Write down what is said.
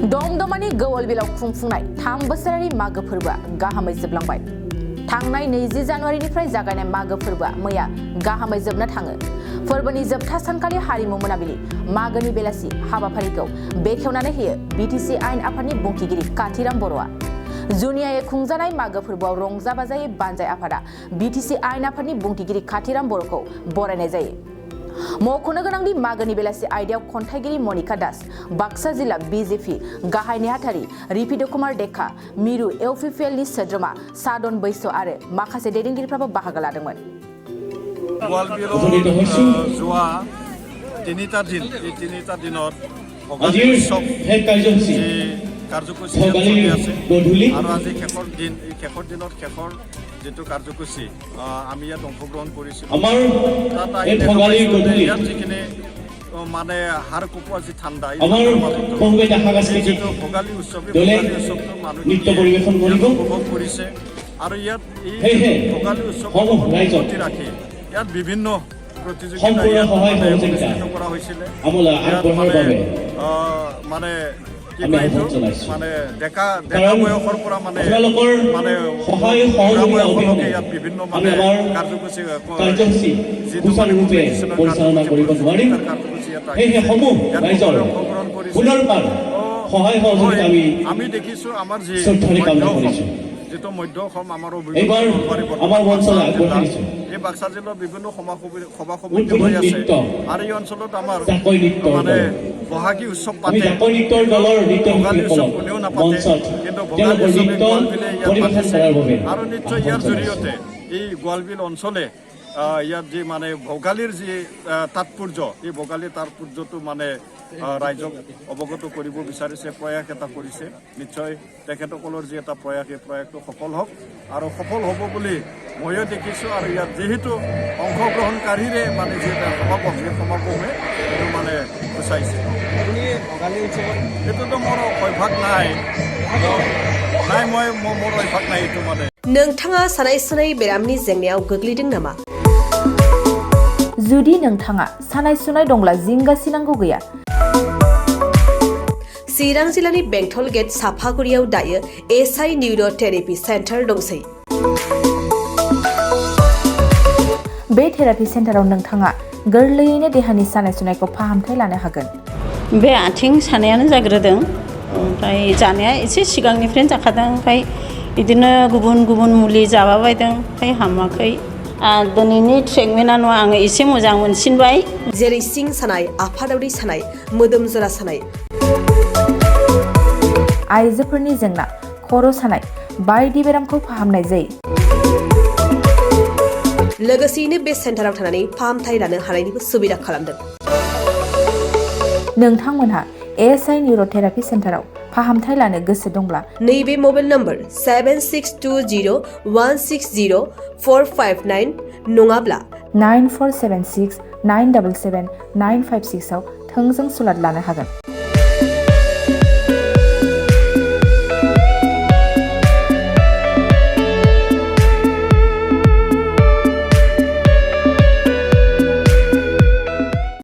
धमधमानि गवलबिलाव खुंफुंनाय 3 बोसोरारि मागो फोरबोआ गाहामै जोबलांबाय। थांनाय 20 जानुवारिनिफ्राय जागायनाय मागो फोरबोआ मैया गाहामै जोबना थाङो। फोरबोनि जोबथा सानखालि हारिमु मोनाबिलि मागोनि बेलासि हाबाफारिखौ बेखेवनानै होयो बिटिसि आयेन आफादनि बुंथिगिरि काथिराम बर'आ। जुनियायै खुंजानाय मागो फोरबोआव रंजा बाजायै बानजाय आफादा बिटिसि आयेन आफादनि बुंथिगिरि काथिराम बर'खौ बरायनाय जायो। मख'नो गोनांदि मागोनि बेलासि आयदायाव खन्थाइगिरि मनिका दास, बाक्सा जिल्ला बिजेपि गाहाय नेहाथारि रिपिद कुमार डेका, मिरु इउपिपिएलनि सोद्रोमा सादन बैसो आरो माखासे दैदेनगिरिफ्राबो बाहागो लादोंमोन। যোৱা তিনিটা দিনত কাৰ্যসূচী চলি আছে আৰু আজি শেষৰ দিনত শেষৰ যেটো কাৰ্যসূচী আমি ইয়াত অংশগ্ৰহণ কৰিছোঁ। ইয়াত যিখিনি মানে হাড় কোপোৱা যি ঠাণ্ডা ভোগালী উৎসৱটো মানুহে উপভোগ কৰিছে আৰু ইয়াত এই ভোগালী উৎসৱ ৰাখি ইয়াত বিভিন্ন প্ৰতিযোগিতা অনুষ্ঠিত কৰা হৈছিলে। মানে মানে ডেকা বয়সৰ পৰা মানে ইয়াত বিভিন্ন মানে কাৰ্যসূচী আমি দেখিছো আমাৰ যিটো মধ্য অসম আমাৰ এই বাক্সা জিলাৰ বিভিন্ন সভা সমিতি হৈ আছে আৰু এই অঞ্চলত আমাৰ মানে বহাগী উৎসৱ পাতে, ভোগালী উৎসৱ কোনেও নাপাতে, কিন্তু ভোগালী উৎসৱে গোৱালবিলে ইয়াত পাতিছে আৰু নিশ্চয় ইয়াৰ জৰিয়তে এই গোৱালবিল অঞ্চলে ইয়াত যি মানে ভোগালীৰ যি তাৎপৰ্য এই ভোগালীৰ তাৎপৰ্যটো মানে ৰাইজক অৱগত কৰিব বিচাৰিছে, প্ৰয়াস এটা কৰিছে। নিশ্চয় তেখেতসকলৰ যি এটা প্ৰয়াস এই প্ৰয়াসটো সফল হওক আৰু সফল হ'ব বুলি ময়ো দেখিছোঁ। আৰু ইয়াত যিহেতু অংশগ্ৰহণকাৰীৰে মানে যি এটা সমাগম সেই সমাগমে এইটো মানে সূচাইছে। এইটোতো মোৰ অভ্যাস নাই মোৰ অভ্যাস নাই এইটো মানে। नोंथाङा सानाय सुनाय बेरामनि जेंनायाव गोग्लैदों नामा? जुदि नोंथाङा सानाय सुनाय दंब्ला जिंगासिनांगौ गैया। चिरां जिल्लानि बेंटल गेट साफागुरियाव दायो एसआइ निउर' थेरापि सेन्टार दंसै। बे थेरापि सेन्टाराव नोंथाङा गोरलैयैनो देहानि सानाय सुनायखौ फाहामथाय लानो हागोन। बे आथिं सानायानो जाग्रोदों, ओमफ्राय जानाया एसे सिगांनिफ्रायनो जाखादों, ओमफ्राय बिदिनो गुबुन गुबुन मुलि जाबाबायदों, ओमफ्राय हामाखै। दिनैनि ट्रिटमेन्टआ नङा, आङो एसे मोजां मोनसिनबाय। जेरै सिं सानाय, आफादावरि सानाय, मोदोम जरा सानाय, आइजोफोरनि जेंना, खर' सानाय बायदि बेरामखौ फाहामनाय जायो। लोगोसेयैनो बे सेन्टाराव थानानै फाहामथाय लानो हानायनिबो सुबिदा खालामदों। नोंथांमोनहा एसआइ निउर' थेरापि सेन्टाराव फाहामथाय लानो गोसो दंब्ला नैबे मबाइल नम्बर 7620160459 नङाब्ला 9476977956 आव थोंजों सुलाद लानो हागोन।